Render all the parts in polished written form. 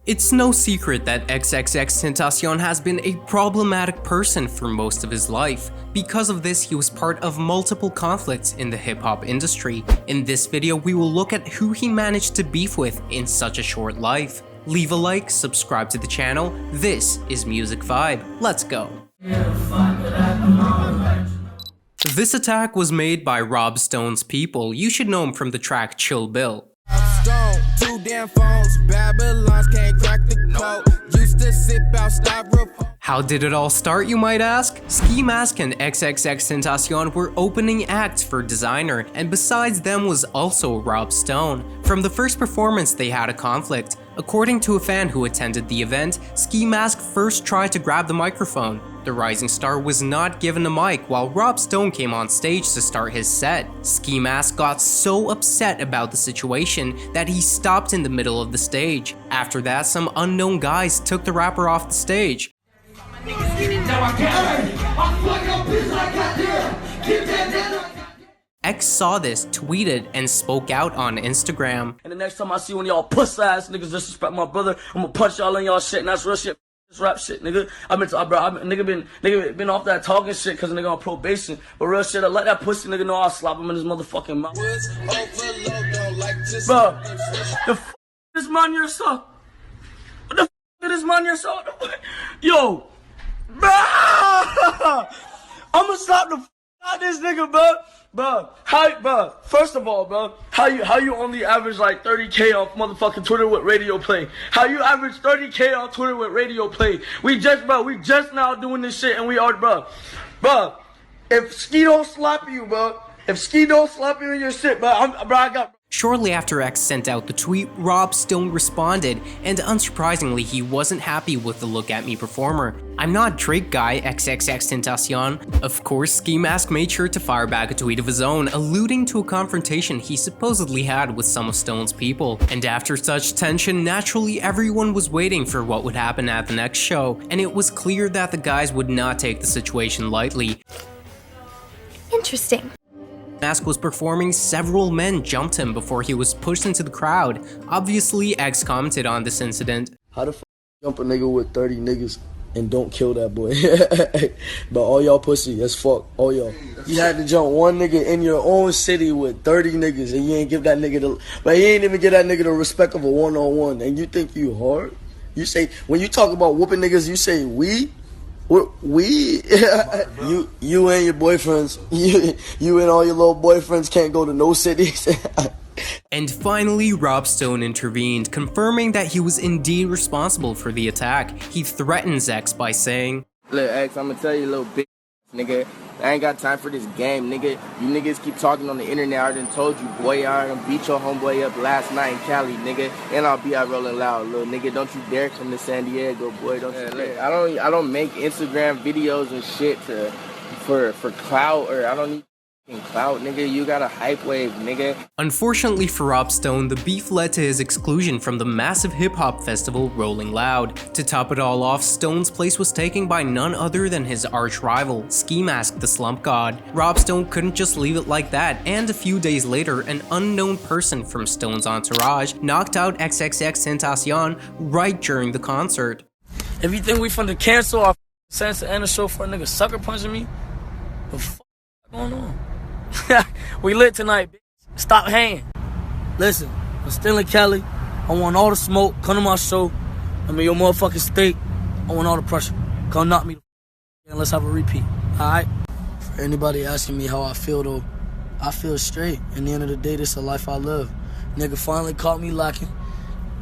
It's no secret that xxxtenacion has been a problematic person for most of his life. Because of this, he was part of multiple conflicts in the hip-hop industry. In this video, we will look at who he managed to beef with in such a short life. Leave a like, subscribe to the channel. This is Music Vibe. Let's go. This attack was made by Rob Stone's people. You should know him from the track Chill Bill. Two damn phones, Babylons can't crack the code. Used to sip out styrofoam. How did it all start, you might ask? Ski Mask and xxxtenacion were opening acts for Designer, and besides them was also Rob Stone. From the first performance, they had a conflict. According to a fan who attended the event, Ski Mask first tried to grab the microphone. The rising star was not given a mic while Rob Stone came on stage to start his set. Ski Mask got so upset about the situation that he stopped in the middle of the stage. After that, some unknown guys took the rapper off the stage. X saw this, tweeted, and spoke out on Instagram. And the next time I see one of y'all puss ass niggas disrespect my brother, I'm gonna punch y'all in y'all shit, and that's real shit. This rap shit, nigga. Nigga been off that talking shit cause a nigga on probation. But real shit, I let that pussy nigga know I'll slap him in his motherfucking mouth. Bro, the f is man yourself. What the f is man yourself? Yo, bro, I'ma slap the f out this nigga, bro. Bro, first of all, bro, how you only average like 30K on motherfucking Twitter with radio play? How you average 30K on Twitter with radio play? We just now doing this shit and we are, bro, if Ski don't slap you, bro, if Ski don't slap you in your shit, I got. Shortly after X sent out the tweet, Rob Stone responded, and unsurprisingly, he wasn't happy with the Look At Me performer. I'm not Drake guy, xxxtenacion. Of course, Ski Mask made sure to fire back a tweet of his own, alluding to a confrontation he supposedly had with some of Stone's people. And after such tension, naturally everyone was waiting for what would happen at the next show, and it was clear that the guys would not take the situation lightly. Interesting. Mask was performing, several men jumped him before he was pushed into the crowd. Obviously, X commented on this incident. How the f jump a nigga with 30 niggas and don't kill that boy? But all y'all pussy as fuck, all y'all. You had to jump one nigga in your own city with 30 niggas and you ain't give that nigga the, but you ain't even give that nigga the respect of a one-on-one. And you think you hard? You say, when you talk about whooping niggas, you say we? We? you and your boyfriends, you and all your little boyfriends can't go to no cities. And finally, Rob Stone intervened, confirming that he was indeed responsible for the attack. He threatens X by saying, "Look, X, I'ma tell you a little bitch, nigga. I ain't got time for this game, nigga. You niggas keep talking on the internet. I done told you, boy, I done beat your homeboy up last night in Cali, nigga. And I'll be out rolling loud, little nigga. Don't you dare come to San Diego, boy. Don't you dare. I don't make Instagram videos and shit for clout, or I don't need clout, nigga. You got a hype wave, nigga." Unfortunately for Rob Stone, the beef led to his exclusion from the massive hip-hop festival Rolling Loud. To top it all off, Stone's place was taken by none other than his arch-rival, Ski Mask The Slump God. Rob Stone couldn't just leave it like that, and a few days later, an unknown person from Stone's entourage knocked out xxxtenacion right during the concert. If you think we finna cancel our sense to end the show for a nigga sucker punching me, what the fuck going on? We lit tonight, bitch. Stop hating. Listen, I'm still in Cali. I want all the smoke. Come to my show. I mean, your motherfucking steak. I want all the pressure. Come knock me and let's have a repeat. Alright? For anybody asking me how I feel though, I feel straight. In the end of the day, this is a life I live. Nigga finally caught me lacking,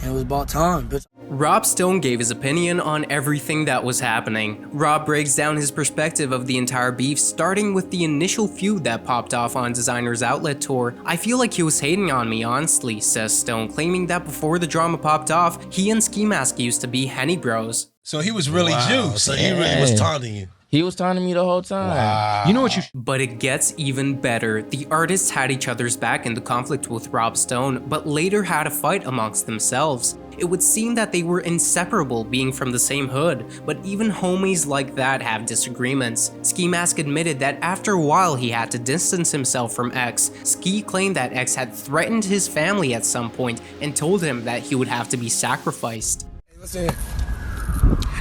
and it was about time, bitch. Rob Stone gave his opinion on everything that was happening. Rob breaks down his perspective of the entire beef, starting with the initial feud that popped off on Designer's outlet tour. "I feel like he was hating on me, honestly," says Stone, claiming that before the drama popped off, he and Ski Mask used to be Henny Bros. So he was really juiced. So he really was taunting you. He was taunting me the whole time. Wow. You know what you... But it gets even better. The artists had each other's back in the conflict with Rob Stone, but later had a fight amongst themselves. It would seem that they were inseparable, being from the same hood, but even homies like that have disagreements. Ski Mask admitted that after a while he had to distance himself from X. Ski claimed that X had threatened his family at some point and told him that he would have to be sacrificed. Listen,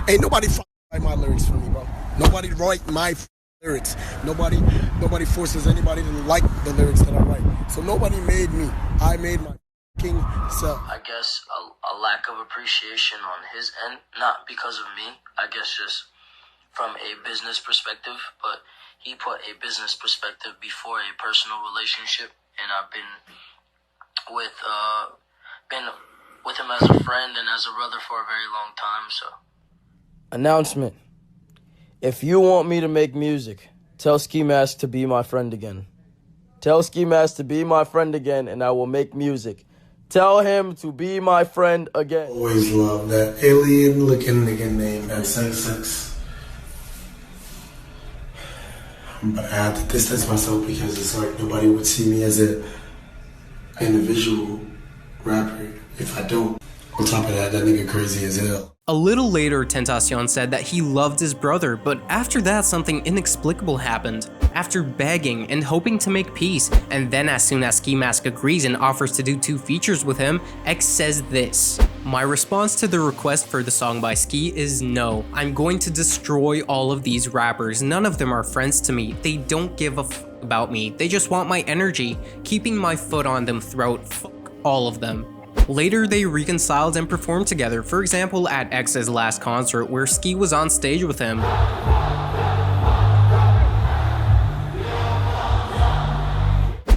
ain't nobody write my lyrics for me, bro. Nobody write my lyrics. Nobody forces anybody to like the lyrics that I write. So nobody made me. I made my fucking self. I guess a lack of appreciation on his end, not because of me. I guess just from a business perspective, but he put a business perspective before a personal relationship, and I've been with him as a friend and as a brother for a very long time. So, announcement: if you want me to make music, tell Ski Mask to be my friend again. Tell Ski Mask to be my friend again, and I will make music. Tell him to be my friend again. Always love that alien-looking nigga named XXX. But I have to distance myself because it's like nobody would see me as an individual rapper if I don't. On top of that nigga crazy as hell. A little later, Xtentacion said that he loved his brother, but after that something inexplicable happened. After begging and hoping to make peace, and then as soon as Ski Mask agrees and offers to do 2 features with him, X says this: "My response to the request for the song by Ski is no. I'm going to destroy all of these rappers. None of them are friends to me. They don't give a f about me. They just want my energy, keeping my foot on them throat. Fuck all of them." Later, they reconciled and performed together, for example at X's last concert where Ski was on stage with him.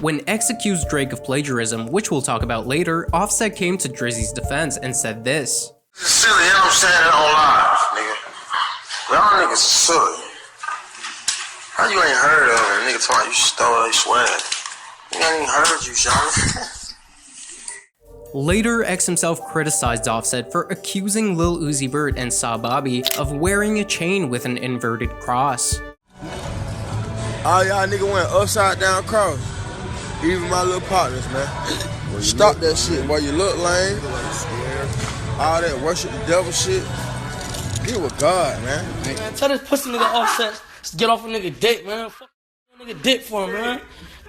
When X accused Drake of plagiarism, which we'll talk about later, Offset came to Drizzy's defense and said this: "It's silly, you know what I'm saying, it on live, nigga. Y'all niggas silly. How you ain't heard of it? Nigga told you stole they swag. You ain't even heard you, Sean." Later, X himself criticized Offset for accusing Lil Uzi Vert and Sa Bobby of wearing a chain with an inverted cross. All y'all nigga went upside down cross. Even my little partners, man. Stop that shit, boy. You look lame. All that worship the devil shit. Get with God, man. Man, tell this pussy nigga Offset to get off a nigga dick, man. Fuck a nigga dick for him, man.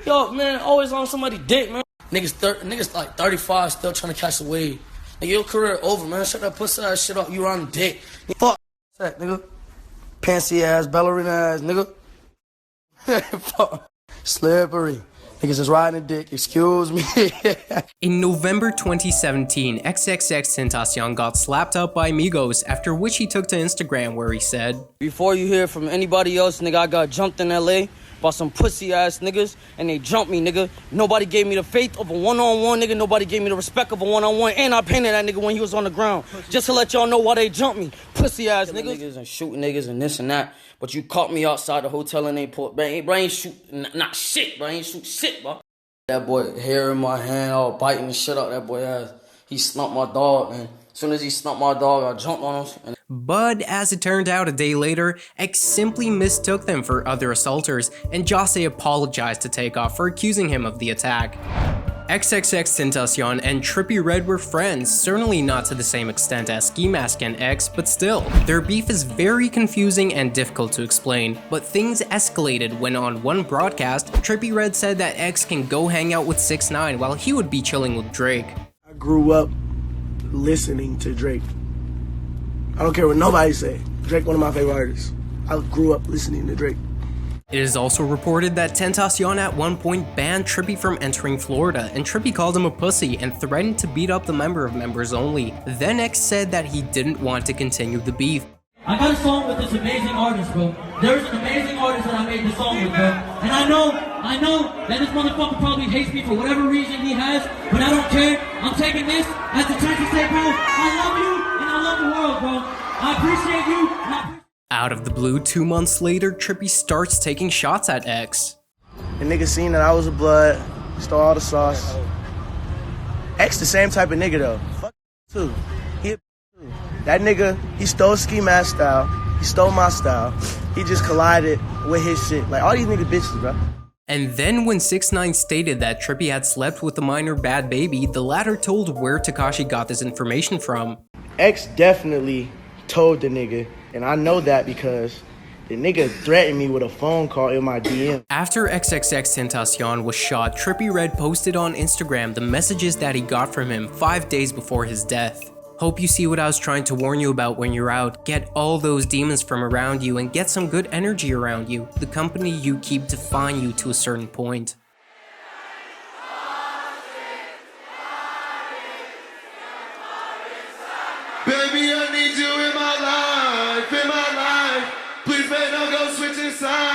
Yo, man, always on somebody's dick, man. Niggas like 35 still trying to catch the wave. Nigga, your career over, man. Shut that pussy ass shit up. You on the dick. Fuck that, nigga. Pantsy ass, ballerina ass, nigga. Fuck. Slippery. Niggas is riding a dick, excuse me. In November 2017, xxxTentacion got slapped up by Migos, after which he took to Instagram where he said, "Before you hear from anybody else, nigga, I got jumped in LA by some pussy ass niggas, and they jumped me, nigga. Nobody gave me the faith of a one-on-one, nigga. Nobody gave me the respect of a one-on-one, and I painted that nigga when he was on the ground. Just to let y'all know why they jumped me. Pussy ass niggas and shooting niggas and this and that. But you caught me outside the hotel and they put, bro, ain't shoot, not shit, bro. Ain't shoot shit, bro. That boy, hair in my hand, all biting the shit out that boy ass. He snumped my dog, man. As soon as he snumped my dog, I jumped on him. But as it turned out a day later, X simply mistook them for other assaulters, and Jose apologized to Takeoff for accusing him of the attack. XXXTentacion and Trippie Redd were friends, certainly not to the same extent as Ski Mask and X, but still. Their beef is very confusing and difficult to explain, but things escalated when on one broadcast, Trippie Redd said that X can go hang out with 6ix9ine while he would be chilling with Drake. I grew up listening to Drake. I don't care what nobody say. Drake, one of my favorite artists. I grew up listening to Drake. It is also reported that Xtentacion at one point banned Trippie from entering Florida, and Trippie called him a pussy and threatened to beat up the member of Members Only. Then X said that he didn't want to continue the beef. I got a song with this amazing artist, bro. There's an amazing artist that I made this song with, bro. And I know that this motherfucker probably hates me for whatever reason he has, but I don't care. I'm taking this as a chance to say, bro, I love you and I love the world, bro. I appreciate you. Out of the blue, 2 months later, Trippie starts taking shots at X. The nigga seen that I was a blood, stole all the sauce. X the same type of nigga though. Fuck too. That nigga, he stole Ski Mask style. He stole my style. He just collided with his shit. Like all these nigga bitches, bro. And then when 6ix9ine stated that Trippie had slept with the minor Bad Baby, the latter told where Tekashi got this information from. X definitely told the nigga, and I know that because the nigga threatened me with a phone call in my DM. After XXXTentacion was shot, Trippie Redd posted on Instagram the messages that he got from him 5 days before his death. Hope you see what I was trying to warn you about when you're out. Get all those demons from around you and get some good energy around you. The company you keep define you to a certain point. Baby, I need you in my life, Please, baby, don't go switching sides.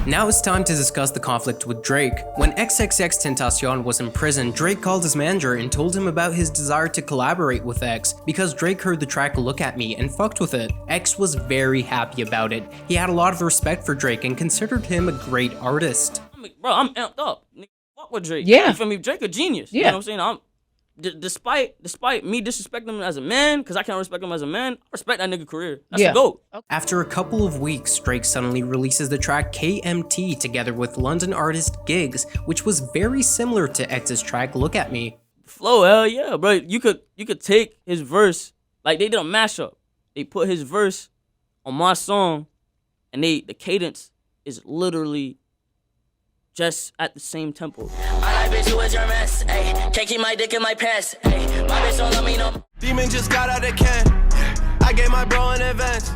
Now it's time to discuss the conflict with Drake. When xxxtenacion was in prison, Drake called his manager and told him about his desire to collaborate with X because Drake heard the track Look At Me and fucked with it. X was very happy about it. He had a lot of respect for Drake and considered him a great artist. Bro, I'm amped up. Fuck with Drake. Yeah. You feel me? Drake a genius. Yeah. You know what I'm saying? Despite me disrespecting him as a man, because I can't respect him as a man, I respect that nigga career. That's a GOAT. After a couple of weeks, Drake suddenly releases the track KMT together with London artist Gigs, which was very similar to X's track Look At Me. Flow, hell yeah, bro. You could take his verse, like they did a mashup. They put his verse on my song, and the cadence is literally just at the same tempo. I like bitch, you was your mess, ayy. Can't keep my dick in my pants, ayy. My bitch don't love me no. Demon just got out of can. I gave my bro an advance.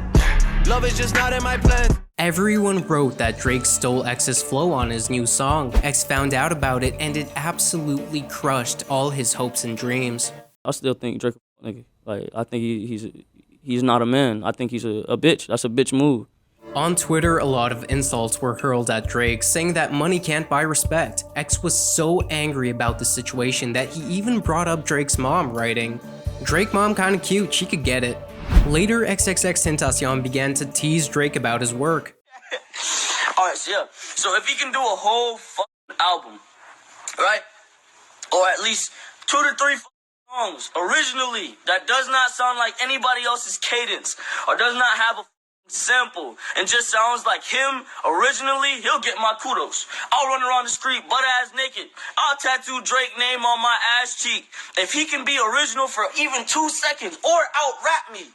Love is just not in my plans. Everyone wrote that Drake stole X's flow on his new song. X found out about it and it absolutely crushed all his hopes and dreams. I still think Drake, nigga. Like, I think he's not a man. I think he's a bitch. That's a bitch move. On Twitter, a lot of insults were hurled at Drake, saying that money can't buy respect. X was so angry about the situation that he even brought up Drake's mom, writing, "Drake mom kinda cute, she could get it." Later, xxxtenacion began to tease Drake about his work. Alright, so yeah. So if he can do a whole fucking album, right? Or at least 2 to 3 songs originally that does not sound like anybody else's cadence or does not have a sample and just sounds like him originally, he'll get my kudos. I'll run around the street butt ass naked. I'll tattoo Drake name on my ass cheek. If he can be original for even 2 seconds or out rap me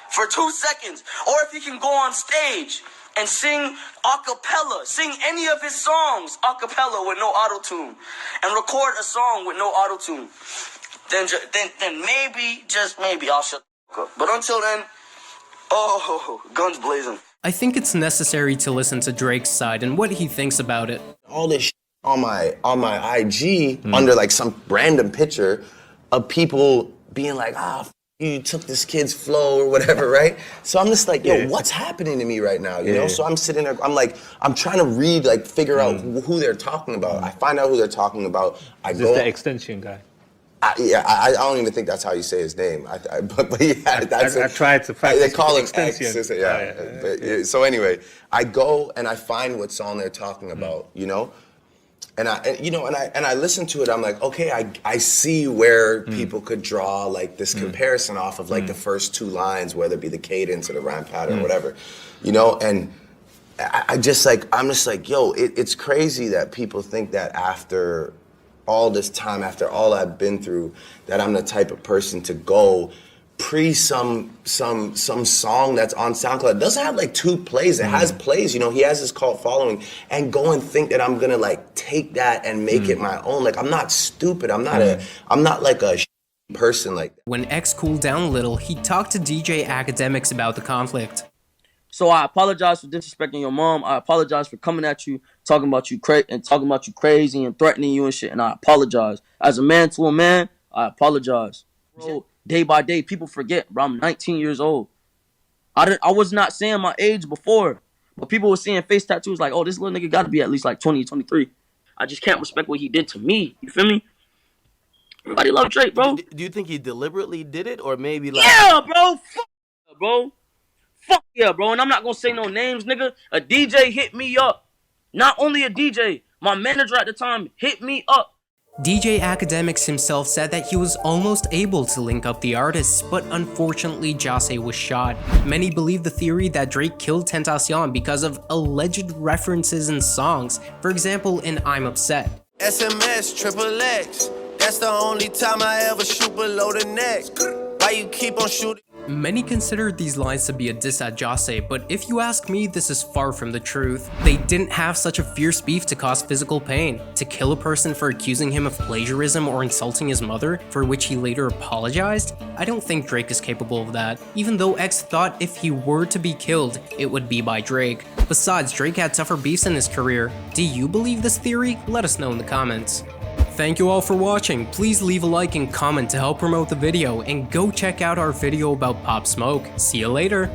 for 2 seconds, or if he can go on stage and sing a cappella, sing any of his songs a cappella with no auto-tune and record a song with no auto-tune, then maybe, just maybe I'll shut up. But until then, oh, guns blazing. I think it's necessary to listen to Drake's side and what he thinks about it. All this shit on my IG under like some random picture of people being like, you took this kid's flow or whatever, right? So I'm just like, yo, what's happening to me right now, you know? So I'm sitting there, I'm trying to read, like figure out who they're talking about. I find out who they're talking about. Is this the extension guy? I don't even think that's how you say his name. But yeah, that's I tried to practice. They call him extension. X. So anyway, I go and I find what song they're talking about, you know, and I listen to it. I'm like, okay, I see where people could draw like this comparison off of like the first 2 lines, whether it be the cadence or the rhyme pattern or whatever, you know, and I'm just like, yo, it's crazy that people think that after all this time, after all I've been through, that I'm the type of person to go some song that's on SoundCloud. It doesn't have like 2 plays. It has plays, you know, he has his cult following, and go and think that I'm gonna like take that and make it my own. Like, I'm not stupid. I'm not like a person like that. When X cooled down a little, he talked to DJ Academics about the conflict. So I apologize for disrespecting your mom. I apologize for coming at you, talking about you crazy and threatening you and shit. And I apologize. As a man to a man, I apologize. Bro, day by day, people forget, bro, I'm 19 years old. I was not saying my age before, but people were seeing face tattoos like, oh, this little nigga got to be at least like 20, 23. I just can't respect what he did to me. You feel me? Everybody love Drake, bro. Do you think he deliberately did it, or maybe like? Yeah, bro. Fuck, bro. Fuck yeah, bro. And I'm not gonna say no names, nigga. A DJ hit me up. Not only a DJ, my manager at the time hit me up. DJ Academics himself said that he was almost able to link up the artists, but unfortunately Jase was shot. Many believe the theory that Drake killed Tentacion because of alleged references in songs, for example in I'm Upset. SMS, XXX, that's the only time I ever shoot below the neck. Why you keep on shooting? Many consider these lines to be a diss at Jose, but if you ask me, this is far from the truth. They didn't have such a fierce beef to cause physical pain. To kill a person for accusing him of plagiarism or insulting his mother, for which he later apologized? I don't think Drake is capable of that, even though X thought if he were to be killed, it would be by Drake. Besides, Drake had tougher beefs in his career. Do you believe this theory? Let us know in the comments. Thank you all for watching. Please leave a like and comment to help promote the video, and go check out our video about Pop Smoke. See you later.